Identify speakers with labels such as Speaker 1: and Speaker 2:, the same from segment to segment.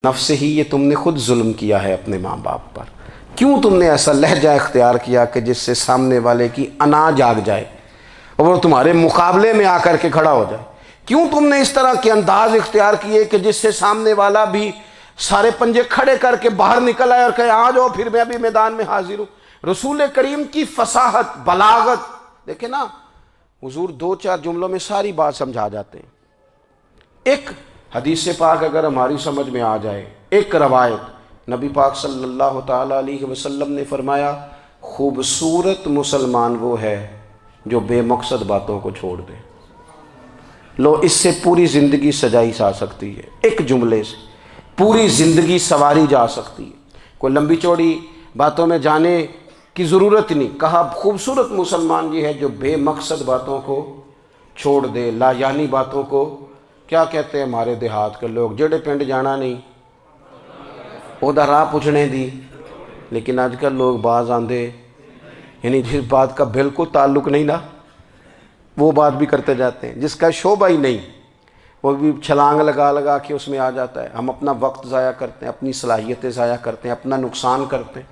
Speaker 1: نفس ہی، یہ تم نے خود ظلم کیا ہے اپنے ماں باپ پر۔ کیوں تم نے ایسا لہجہ اختیار کیا کہ جس سے سامنے والے کی انا جاگ جائے اور وہ تمہارے مقابلے میں آ کر کے کھڑا ہو جائے؟ کیوں تم نے اس طرح کے انداز اختیار کیے کہ جس سے سامنے والا بھی سارے پنجے کھڑے کر کے باہر نکل آئے اور کہے آ جاؤ پھر میں بھی میدان میں حاضر ہوں؟ رسول کریم کی فصاحت، بلاغت دیکھیں نا، حضور دو چار جملوں میں ساری بات سمجھا جاتے ہیں۔ ایک حدیث پاک اگر ہماری سمجھ میں آ جائے، ایک روایت نبی پاک صلی اللہ تعالیٰ علیہ وسلم نے فرمایا، خوبصورت مسلمان وہ ہے جو بے مقصد باتوں کو چھوڑ دے۔ لو، اس سے پوری زندگی سجائی جا سکتی ہے، ایک جملے سے پوری زندگی سواری جا سکتی ہے، کوئی لمبی چوڑی باتوں میں جانے کی ضرورت نہیں۔ کہا خوبصورت مسلمان یہ ہے جو بے مقصد باتوں کو چھوڑ دے، لا یعنی باتوں کو۔ کیا کہتے ہیں ہمارے دیہات کے لوگ، جڑے پنڈ جانا نہیں ادھر راہ پوچھنے دی، لیکن آج کل لوگ باز آندے، یعنی جس بات کا بالکل تعلق نہیں نا وہ بات بھی کرتے جاتے ہیں، جس کا شعبہ ہی نہیں وہ بھی چھلانگ لگا لگا کے اس میں آ جاتا ہے۔ ہم اپنا وقت ضائع کرتے ہیں، اپنی صلاحیتیں ضائع کرتے ہیں، اپنا نقصان کرتے ہیں۔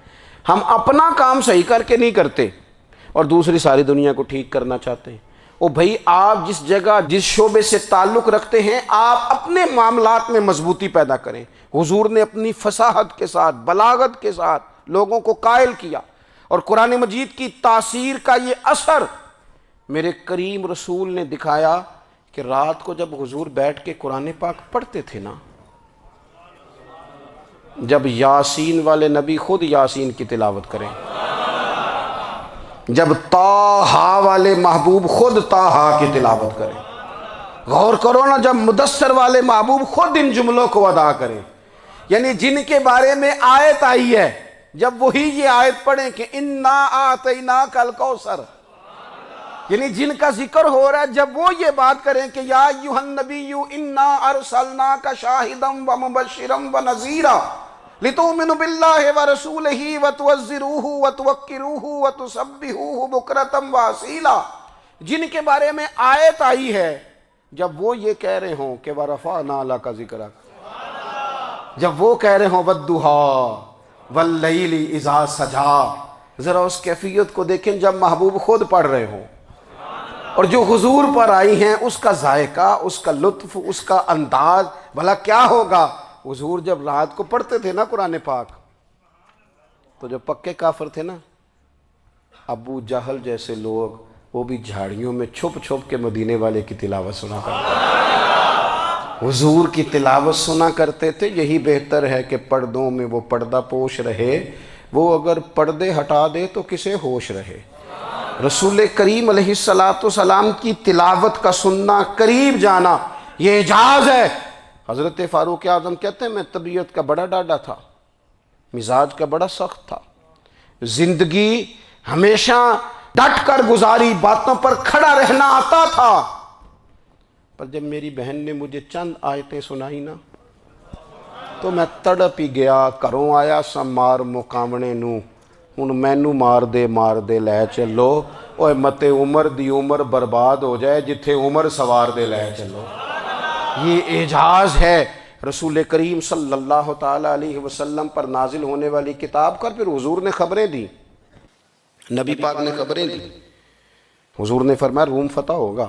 Speaker 1: ہم اپنا کام صحیح کر کے نہیں کرتے اور دوسری ساری دنیا کو ٹھیک کرنا چاہتے ہیں۔ او بھائی، آپ جس جگہ جس شعبے سے تعلق رکھتے ہیں آپ اپنے معاملات میں مضبوطی پیدا کریں۔ حضور نے اپنی فصاحت کے ساتھ، بلاغت کے ساتھ لوگوں کو قائل کیا، اور قرآن مجید کی تاثیر کا یہ اثر میرے کریم رسول نے دکھایا کہ رات کو جب حضور بیٹھ کے قرآن پاک پڑھتے تھے نا، جب یاسین والے نبی خود یاسین کی تلاوت کریں، جب طٰہٰ والے محبوب خود طٰہٰ کی تلاوت کریں، غور کرو نا، جب مدثر والے محبوب خود ان جملوں کو ادا کریں، یعنی جن کے بارے میں آیت آئی ہے، جب وہی یہ آیت پڑھیں کہ اِنَّا أَعْطَيْنَاكَ الْكَوْثَرَ، یعنی جن کا ذکر ہو رہا ہے، جب وہ یہ بات کریں کہ یا ایھا النبی اِنَّا أَرْسَلْنَاكَ شَاہِدًا وَمُبَشِّرًا وَنَذِیرًا لِتُؤْمِنُوا بِاللَّهِ وَرَسُولِهِ وَتُعَزِّرُوهُ وَتُوَقِّرُوهُ وَتُسَبِّحُوهُ بُكْرَةً وَأَصِیلًا، جن کے بارے میں آیت آئی ہے، جب وہ یہ کہہ رہے ہوں کہ وَرَفَعْنَا لَكَ ذِکْرَكَ، جب وہ کہہ رہے ہوں وَالضُّحَىٰ وَاللَّيْلِ إِذَا سَجَىٰ، ذرا اس کیفیت کو دیکھیں جب محبوب خود پڑھ رہے ہوں، اور جو حضور پر آئی ہیں اس کا ذائقہ، اس کا لطف، اس کا انداز بھلا کیا ہوگا۔ حضور جب رات کو پڑھتے تھے نا قرآن پاک، تو جو پکے کافر تھے نا، ابو جہل جیسے لوگ، وہ بھی جھاڑیوں میں چھپ چھپ کے مدینے والے کی تلاوت سنا کرتے تھے، حضور کی تلاوت سنا کرتے تھے۔ یہی بہتر ہے کہ پردوں میں وہ پردہ پوش رہے، وہ اگر پردے ہٹا دے تو کسے ہوش رہے۔ رسول کریم علیہ السلام کی تلاوت کا سننا، قریب جانا، یہ اعجاز ہے۔ حضرت فاروق اعظم کہتے ہیں میں طبیعت کا بڑا ڈاڈا تھا، مزاج کا بڑا سخت تھا، زندگی ہمیشہ ڈٹ کر گزاری، باتوں پر کھڑا رہنا آتا تھا، پر جب میری بہن نے مجھے چند آیتیں سنائی نا تو میں تڑپ ہی گیا۔ گھروں آیا سا مار مقامنے نو، ہن مینو مار دے لے چلو، اوے متے عمر دی عمر برباد ہو جائے جتھے عمر سوار دے لے چلو۔ یہ اعجاز ہے رسول کریم صلی اللہ تعالیٰ علیہ وسلم پر نازل ہونے والی کتاب کا۔ پھر حضور نے خبریں دی، نبی پاک نے خبریں دی، حضور نے فرمایا روم فتح ہوگا،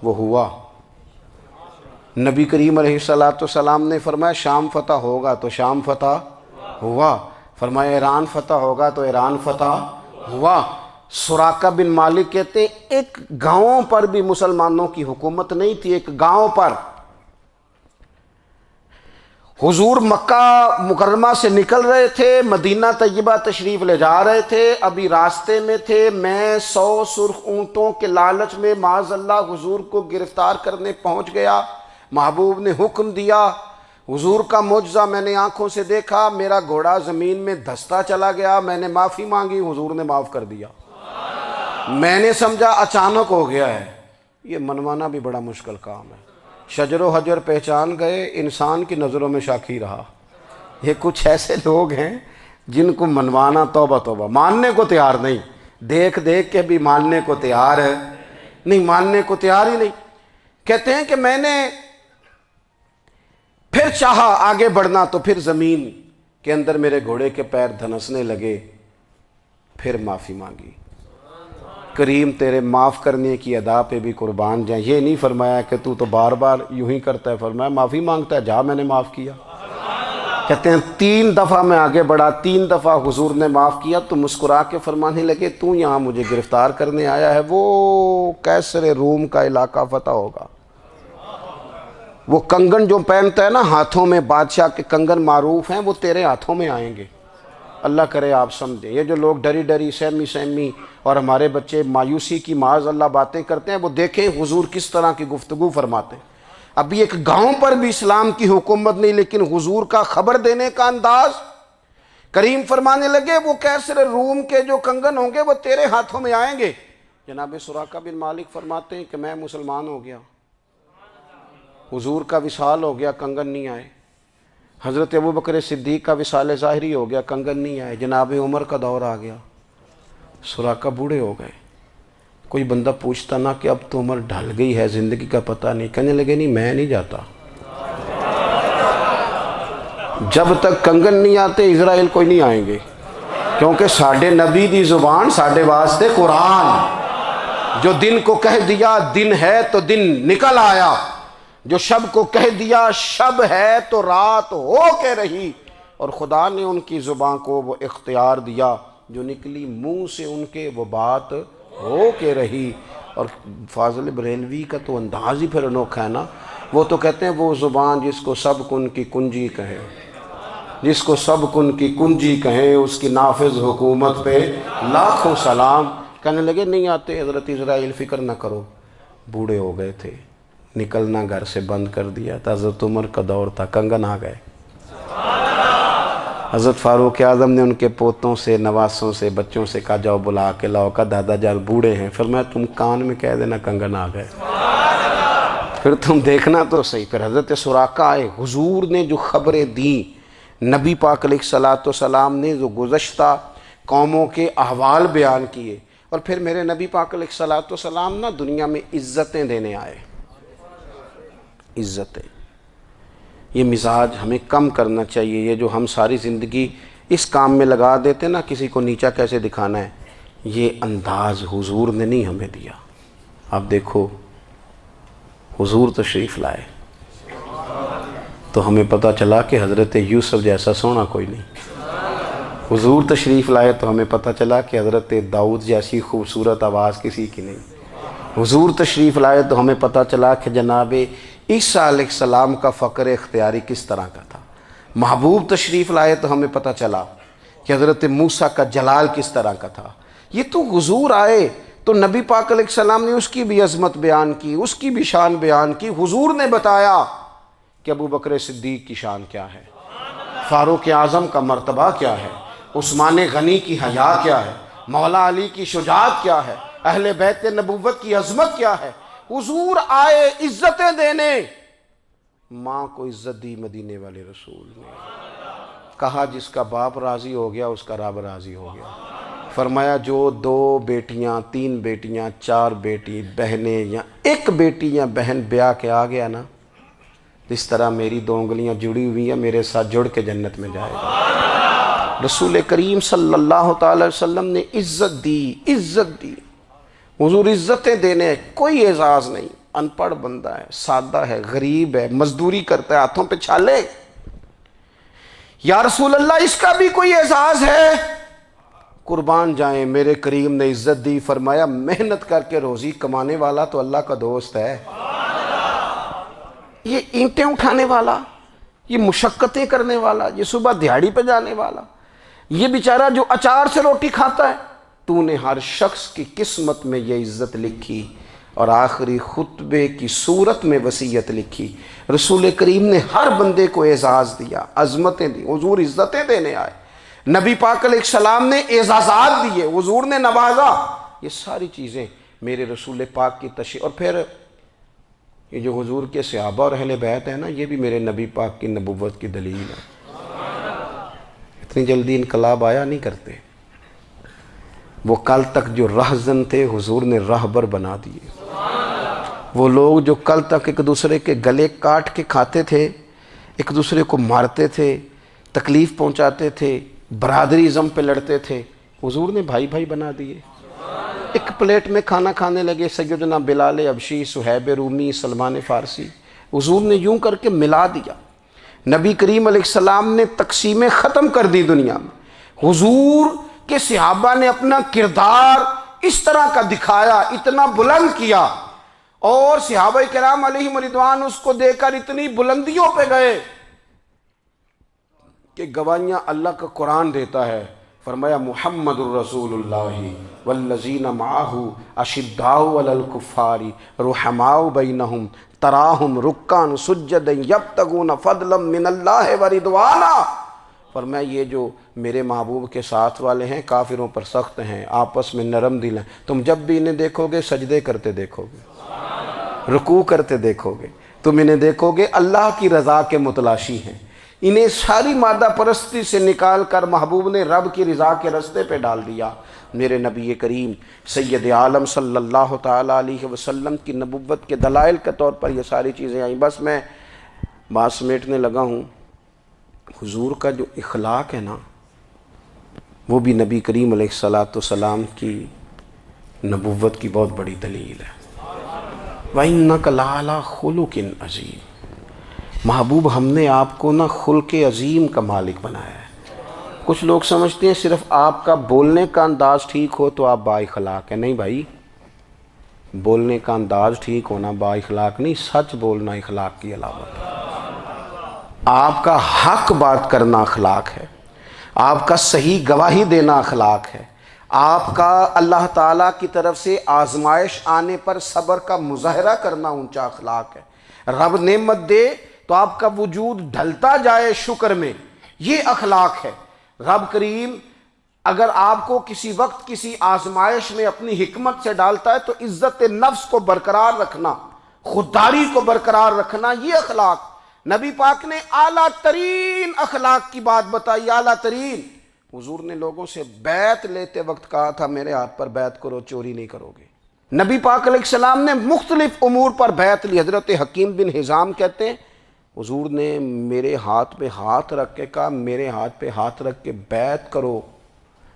Speaker 1: وہ ہوا۔ نبی کریم علیہ السلام نے فرمایا شام فتح ہوگا، تو شام فتح ہوا۔ فرمایا ایران فتح ہوگا، تو ایران فتح ہوا۔ سراقہ بن مالک کہتے ہیں ایک گاؤں پر بھی مسلمانوں کی حکومت نہیں تھی، ایک گاؤں پر۔ حضور مکہ مکرمہ سے نکل رہے تھے، مدینہ طیبہ تشریف لے جا رہے تھے، ابھی راستے میں تھے، میں 100 سرخ اونٹوں کے لالچ میں معاذ اللہ حضور کو گرفتار کرنے پہنچ گیا۔ محبوب نے حکم دیا، حضور کا معجزہ میں نے آنکھوں سے دیکھا، میرا گھوڑا زمین میں دھستا چلا گیا، میں نے معافی مانگی، حضور نے معاف کر دیا۔ میں نے سمجھا اچانک ہو گیا ہے۔ یہ منوانا بھی بڑا مشکل کام ہے۔ شجر و حجر پہچان گئے، انسان کی نظروں میں شاکی رہا۔ یہ کچھ ایسے لوگ ہیں جن کو منوانا توبہ توبہ، ماننے کو تیار نہیں، دیکھ دیکھ کے بھی ماننے کو تیار ہے نہیں، ماننے کو تیار ہی نہیں۔ کہتے ہیں کہ میں نے پھر چاہا آگے بڑھنا تو پھر زمین کے اندر میرے گھوڑے کے پیر دھنسنے لگے، پھر معافی مانگی۔ کریم تیرے معاف کرنے کی ادا پہ بھی قربان جائیں۔ یہ نہیں فرمایا کہ تو بار بار یوں ہی کرتا ہے، فرمایا معافی مانگتا ہے، جا میں نے معاف کیا۔ کہتے ہیں 3 دفعہ میں آگے بڑھا، 3 دفعہ حضور نے معاف کیا تو مسکرا کے فرمانے لگے تو یہاں مجھے گرفتار کرنے آیا ہے، وہ کیسر روم کا علاقہ فتح ہوگا۔ وہ کنگن جو پہنتا ہے نا ہاتھوں میں، بادشاہ کے کنگن معروف ہیں، وہ تیرے ہاتھوں میں آئیں گے۔ اللہ کرے آپ سمجھیں، یہ جو لوگ ڈری ڈری سہمی اور ہمارے بچے مایوسی کی معاذ اللہ باتیں کرتے ہیں، وہ دیکھیں حضور کس طرح کی گفتگو فرماتے ہیں۔ ابھی ایک گاؤں پر بھی اسلام کی حکومت نہیں، لیکن حضور کا خبر دینے کا انداز۔ کریم فرمانے لگے وہ کیسر روم کے جو کنگن ہوں گے وہ تیرے ہاتھوں میں آئیں گے۔ جناب سراقہ بن مالک فرماتے ہیں کہ میں مسلمان ہو گیا، حضور کا وصال ہو گیا، کنگن نہیں آئے۔ حضرت ابوبکر صدیق کا وصال ظاہری ہو گیا، کنگن نہیں آئے۔ جناب عمر کا دور آ گیا، سراقہ بوڑھے ہو گئے۔ کوئی بندہ پوچھتا نا کہ اب تو عمر ڈھل گئی ہے، زندگی کا پتہ نہیں، کہنے لگے نہیں میں نہیں جاتا، جب تک کنگن نہیں آتے اسرائیل کوئی نہیں آئیں گے، کیونکہ ساڈے نبی دی زبان ساڈے واسطے قرآن۔ جو دن کو کہہ دیا دن ہے تو دن نکل آیا، جو شب کو کہہ دیا شب ہے تو رات ہو کے رہی، اور خدا نے ان کی زبان کو وہ اختیار دیا، جو نکلی منہ سے ان کے وہ بات ہو کے رہی۔ اور فاضل بریلوی کا تو انداز ہی پھر انوکھا ہے نا، وہ تو کہتے ہیں وہ زبان جس کو سب کن کی کنجی کہیں، جس کو سب کن کی کنجی کہیں، اس کی نافذ حکومت پہ لاکھوں سلام۔ کہنے لگے نہیں آتے حضرت اسرائیل، فکر نہ کرو، بوڑھے ہو گئے تھے، نکلنا گھر سے بند کر دیا تھا، حضرت عمر کا دور تھا، کنگن آ گئے۔ حضرت فاروق اعظم نے ان کے پوتوں سے، نواسوں سے، بچوں سے کہا جاؤ بلا کے لاؤ، کا دادا جان بوڑھے ہیں، فرمایا تم کان میں کہہ دینا کنگن آ گئے، پھر تم دیکھنا تو صحیح۔ پھر حضرت سراقہ آئے، حضور نے جو خبریں دیں، نبی پاک علیہ الصلوۃ والسلام نے جو گزشتہ قوموں کے احوال بیان کیے، اور پھر میرے نبی پاک علیہ الصلوۃ والسلام نا دنیا میں عزتیں دینے آئے۔ عزتیں، یہ مزاج ہمیں کم کرنا چاہیے۔ یہ جو ہم ساری زندگی اس کام میں لگا دیتے نا، کسی کو نیچا کیسے دکھانا ہے، یہ انداز حضور نے نہیں ہمیں دیا۔ آپ دیکھو حضور تشریف لائے تو ہمیں پتہ چلا کہ حضرت یوسف جیسا سونا کوئی نہیں، حضور تشریف لائے تو ہمیں پتہ چلا کہ حضرت داؤد جیسی خوبصورت آواز کسی کی نہیں، حضور تشریف لائے تو ہمیں پتہ چلا کہ جناب عیسیٰ علیہ السلام کا فقر اختیاری کس طرح کا تھا، محبوب تشریف لائے تو ہمیں پتہ چلا کہ حضرت موسیٰ کا جلال کس طرح کا تھا۔ یہ تو حضور آئے تو نبی پاک علیہ السلام نے اس کی بھی عظمت بیان کی، اس کی بھی شان بیان کی۔ حضور نے بتایا کہ ابوبکر صدیق کی شان کیا ہے، فاروق اعظم کا مرتبہ کیا ہے، عثمان غنی کی حیا کیا ہے، مولا علی کی شجاعت کیا ہے، اہل بیت نبوت کی عظمت کیا ہے۔ حضور آئے عزتیں دینے، ماں کو عزت دی مدینے والے رسول نے، کہا جس کا باپ راضی ہو گیا اس کا رب راضی ہو گیا۔ فرمایا جو 2 بیٹیاں 3 بیٹیاں 4 بیٹی بہنیں یا 1 بیٹی یا بہن بیاہ کے آ گیا نا، اس طرح میری 2 انگلیاں جڑی ہوئی ہیں، میرے ساتھ جڑ کے جنت میں جائے گا۔ رسول کریم صلی اللہ تعالی وسلم نے عزت دی، عزت دی۔ حضور عزتیں دینے، کوئی اعزاز نہیں، ان پڑھ بندہ ہے، سادہ ہے، غریب ہے، مزدوری کرتا ہے، ہاتھوں پہ چھالے، یا رسول اللہ اس کا بھی کوئی اعزاز ہے؟ قربان جائیں، میرے کریم نے عزت دی، فرمایا محنت کر کے روزی کمانے والا تو اللہ کا دوست ہے، یہ اینٹیں اٹھانے والا، یہ مشقتیں کرنے والا، یہ صبح دیہڑی پہ جانے والا، یہ بیچارہ جو اچار سے روٹی کھاتا ہے، تو نے ہر شخص کی قسمت میں یہ عزت لکھی اور آخری خطبے کی صورت میں وصیت لکھی۔ رسول کریم نے ہر بندے کو اعزاز دیا، عظمتیں دی، حضور عزتیں دینے آئے، نبی پاک علیہ السلام نے اعزازات دیے، حضور نے نوازا۔ یہ ساری چیزیں میرے رسول پاک کی تشریف، اور پھر یہ جو حضور کے صحابہ اور اہل بیت ہیں نا، یہ بھی میرے نبی پاک کی نبوت کی دلیل ہے۔ اتنی جلدی انقلاب آیا نہیں کرتے، وہ کل تک جو رہزن تھے حضور نے راہبر بنا دیے۔ وہ لوگ جو کل تک ایک دوسرے کے گلے کاٹ کے کھاتے تھے، ایک دوسرے کو مارتے تھے، تکلیف پہنچاتے تھے، برادری ازم پہ لڑتے تھے، حضور نے بھائی بھائی بنا دیے۔ ایک پلیٹ میں کھانا کھانے لگے، سیدنا بلال حبشی، صہیب رومی، سلمان فارسی، حضور نے یوں کر کے ملا دیا۔ نبی کریم علیہ السلام نے تقسیمیں ختم کر دی دنیا میں۔ حضور کے صحابہ نے اپنا کردار اس طرح کا دکھایا، اتنا بلند کیا، اور صحابہ کرام علیہم رضوان اس کو دیکھ کر اتنی بلندیوں پہ گئے کہ گواہیاں اللہ کا قرآن دیتا ہے۔ فرمایا محمد الرسول اللہ والذین معہ اشداء علی الکفار رحماء بینہم تراہم رکعا سجدا یبتغون فضلا من اللہ ورضوانا۔ فرمایا یہ جو میرے محبوب کے ساتھ والے ہیں کافروں پر سخت ہیں، آپس میں نرم دل ہیں، تم جب بھی انہیں دیکھو گے سجدے کرتے دیکھو گے، رکوع کرتے دیکھو گے، تم انہیں دیکھو گے اللہ کی رضا کے متلاشی ہیں۔ انہیں ساری مادہ پرستی سے نکال کر محبوب نے رب کی رضا کے رستے پہ ڈال دیا۔ میرے نبی کریم سید عالم صلی اللہ تعالیٰ علیہ وسلم کی نبوت کے دلائل کے طور پر یہ ساری چیزیں آئیں۔ بس میں بات سمیٹنے لگا ہوں۔ حضور کا جو اخلاق ہے نا، وہ بھی نبی کریم علیہ السلام کی نبوت کی بہت بڑی دلیل ہے۔ وَإِنَّكَ لَعَلَىٰ خُلُقٍ عَظِيمٍ۔ محبوب ہم نے آپ کو نا خلق عظیم کا مالک بنایا ہے۔ کچھ لوگ سمجھتے ہیں صرف آپ کا بولنے کا انداز ٹھیک ہو تو آپ با اخلاق ہیں۔ نہیں بھائی، بولنے کا انداز ٹھیک ہونا با اخلاق نہیں، سچ بولنا اخلاق کی علامت ہے۔ آپ کا حق بات کرنا اخلاق ہے، آپ کا صحیح گواہی دینا اخلاق ہے، آپ کا اللہ تعالیٰ کی طرف سے آزمائش آنے پر صبر کا مظاہرہ کرنا اونچا اخلاق ہے۔ رب نعمت دے تو آپ کا وجود ڈھلتا جائے شکر میں، یہ اخلاق ہے۔ رب کریم اگر آپ کو کسی وقت کسی آزمائش میں اپنی حکمت سے ڈالتا ہے تو عزت نفس کو برقرار رکھنا، خودداری کو برقرار رکھنا، یہ اخلاق۔ نبی پاک نے اعلیٰ ترین اخلاق کی بات بتائی، اعلیٰ ترین۔ حضور نے لوگوں سے بیعت لیتے وقت کہا تھا میرے ہاتھ پر بیعت کرو، چوری نہیں کرو گے۔ نبی پاک علیہ السلام نے مختلف امور پر بیعت لی۔ حضرت حکیم بن حزام کہتے ہیں حضور نے میرے ہاتھ پہ ہاتھ رکھ کے کہا میرے ہاتھ پہ ہاتھ رکھ کے بیعت کرو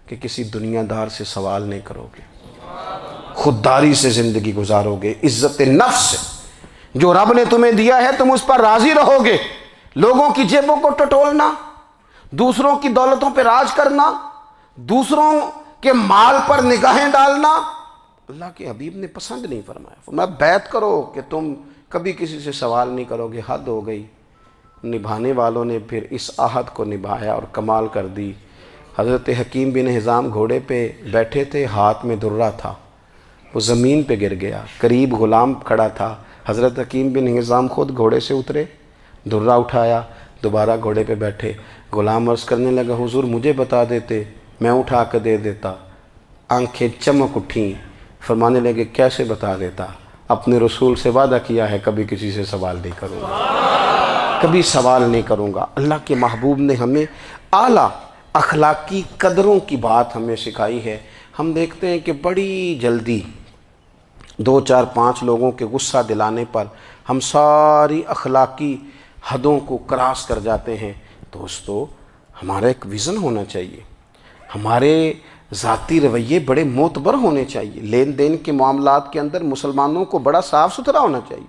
Speaker 1: کہ کسی دنیا دار سے سوال نہیں کرو گے، خودداری سے زندگی گزارو گے، عزت نفس سے، جو رب نے تمہیں دیا ہے تم اس پر راضی رہو گے۔ لوگوں کی جیبوں کو ٹٹولنا، دوسروں کی دولتوں پہ راج کرنا، دوسروں کے مال پر نگاہیں ڈالنا اللہ کے حبیب نے پسند نہیں فرمایا۔ فرمایا بیعت کرو کہ تم کبھی کسی سے سوال نہیں کرو گے۔ حد ہو گئی۔ نبھانے والوں نے پھر اس عہد کو نبھایا اور کمال کر دی۔ حضرت حکیم بن حزام گھوڑے پہ بیٹھے تھے، ہاتھ میں درہ تھا، وہ زمین پہ گر گیا، قریب غلام کھڑا تھا۔ حضرت حکیم بن حزام خود گھوڑے سے اترے، درہ اٹھایا، دوبارہ گھوڑے پہ بیٹھے۔ غلام عرض کرنے لگا حضور مجھے بتا دیتے، میں اٹھا کے دے دیتا۔ آنکھیں چمک اٹھیں، فرمانے لگے کیسے بتا دیتا؟ اپنے رسول سے وعدہ کیا ہے کبھی کسی سے سوال نہیں کروں گا، کبھی سوال نہیں کروں گا۔ اللہ کے محبوب نے ہمیں اعلیٰ اخلاقی قدروں کی بات ہمیں سکھائی ہے۔ ہم دیکھتے ہیں کہ بڑی جلدی 2 4 5 لوگوں کے غصہ دلانے پر ہم ساری اخلاقی حدوں کو کراس کر جاتے ہیں۔ دوستو ہمارا ایک ویژن ہونا چاہیے، ہمارے ذاتی رویے بڑے معتبر ہونے چاہیے۔ لین دین کے معاملات کے اندر مسلمانوں کو بڑا صاف ستھرا ہونا چاہیے۔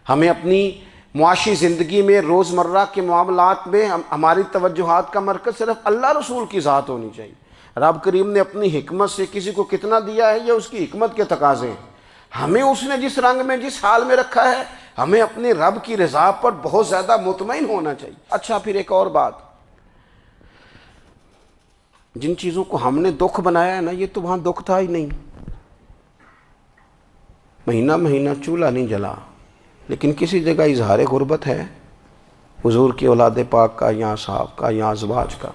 Speaker 1: ہمیں اپنی معاشی زندگی میں روزمرہ کے معاملات میں ہماری توجہات کا مرکز صرف اللہ رسول کی ذات ہونی چاہیے۔ رب کریم نے اپنی حکمت سے کسی کو کتنا دیا ہے یہ اس کی حکمت کے تقاضے ہیں۔ ہمیں اس نے جس رنگ میں جس حال میں رکھا ہے ہمیں اپنے رب کی رضا پر بہت زیادہ مطمئن ہونا چاہیے۔ اچھا پھر ایک اور بات، جن چیزوں کو ہم نے دکھ بنایا ہے نا یہ تو وہاں دکھ تھا ہی نہیں۔ مہینہ مہینہ چولہا نہیں جلا، لیکن کسی جگہ اظہار غربت ہے حضور کی اولاد پاک کا یا صاحب کا یا ازواج کا۔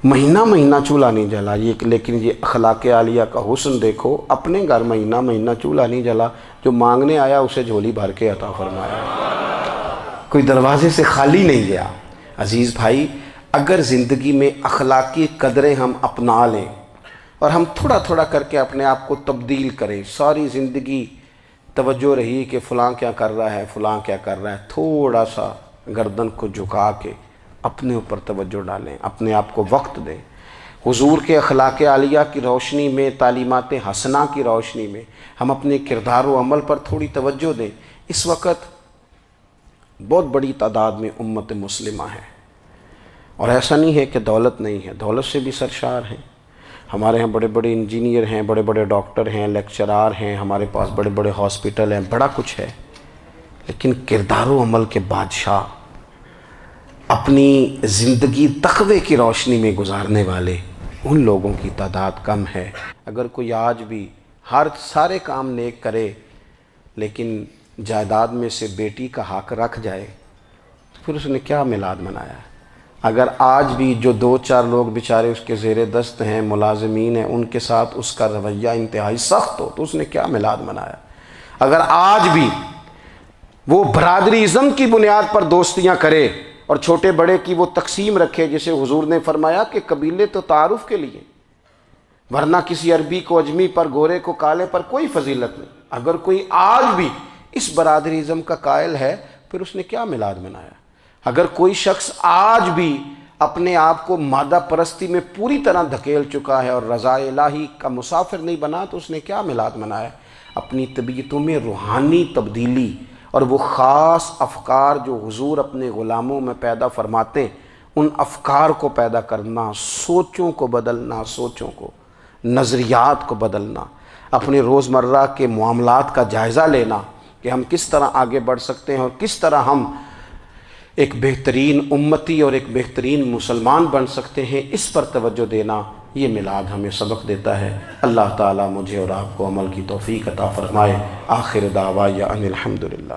Speaker 1: مہینہ مہینہ چولہا نہیں جلا، لیکن یہ اخلاق عالیہ کا حسن دیکھو، اپنے گھر مہینہ مہینہ چولہا نہیں جلا، جو مانگنے آیا اسے جھولی بھر کے عطا فرمایا، کوئی دروازے سے خالی نہیں گیا۔ عزیز بھائی، اگر زندگی میں اخلاقی قدریں ہم اپنا لیں اور ہم تھوڑا تھوڑا کر کے اپنے آپ کو تبدیل کریں، ساری زندگی توجہ رہی کہ فلاں کیا کر رہا ہے، فلاں کیا کر رہا ہے، تھوڑا سا گردن کو جھکا کے اپنے اوپر توجہ ڈالیں، اپنے آپ کو وقت دیں، حضور کے اخلاق عالیہ کی روشنی میں، تعلیمات حسنہ کی روشنی میں ہم اپنے کردار و عمل پر تھوڑی توجہ دیں۔ اس وقت بہت بڑی تعداد میں امت مسلمہ ہے، اور ایسا نہیں ہے کہ دولت نہیں ہے، دولت سے بھی سرشار ہیں۔ ہمارے ہاں بڑے بڑے انجینئر ہیں، بڑے بڑے ڈاکٹر ہیں، لیکچرار ہیں، ہمارے پاس بڑے بڑے ہاسپٹل ہیں، بڑا کچھ ہے، لیکن کردار و عمل کے بادشاہ، اپنی زندگی تقوی کی روشنی میں گزارنے والے، ان لوگوں کی تعداد کم ہے۔ اگر کوئی آج بھی سارے کام نیک کرے لیکن جائیداد میں سے بیٹی کا حق رکھ جائے تو پھر اس نے کیا میلاد منایا ہے؟ اگر آج بھی جو 2-4 لوگ بیچارے اس کے زیر دست ہیں، ملازمین ہیں، ان کے ساتھ اس کا رویہ انتہائی سخت ہو تو اس نے کیا میلاد منایا؟ اگر آج بھی وہ برادری ازم کی بنیاد پر دوستیاں کرے اور چھوٹے بڑے کی وہ تقسیم رکھے، جسے حضور نے فرمایا کہ قبیلے تو تعارف کے لیے، ورنہ کسی عربی کو اجمی پر، گورے کو کالے پر کوئی فضیلت نہیں۔ اگر کوئی آج بھی اس برادری ازم کا قائل ہے پھر اس نے کیا میلاد منایا؟ اگر کوئی شخص آج بھی اپنے آپ کو مادہ پرستی میں پوری طرح دھکیل چکا ہے اور رضا الہی کا مسافر نہیں بنا تو اس نے کیا میلاد منایا؟ اپنی طبیعتوں میں روحانی تبدیلی اور وہ خاص افکار جو حضور اپنے غلاموں میں پیدا فرماتے ہیں، ان افکار کو پیدا کرنا، سوچوں کو بدلنا، سوچوں کو، نظریات کو بدلنا، اپنے روزمرہ کے معاملات کا جائزہ لینا کہ ہم کس طرح آگے بڑھ سکتے ہیں اور کس طرح ہم ایک بہترین امتی اور ایک بہترین مسلمان بن سکتے ہیں، اس پر توجہ دینا، یہ میلاد ہمیں سبق دیتا ہے۔ اللہ تعالیٰ مجھے اور آپ کو عمل کی توفیق عطا فرمائے۔ آخر دعوایا ان الحمدللہ۔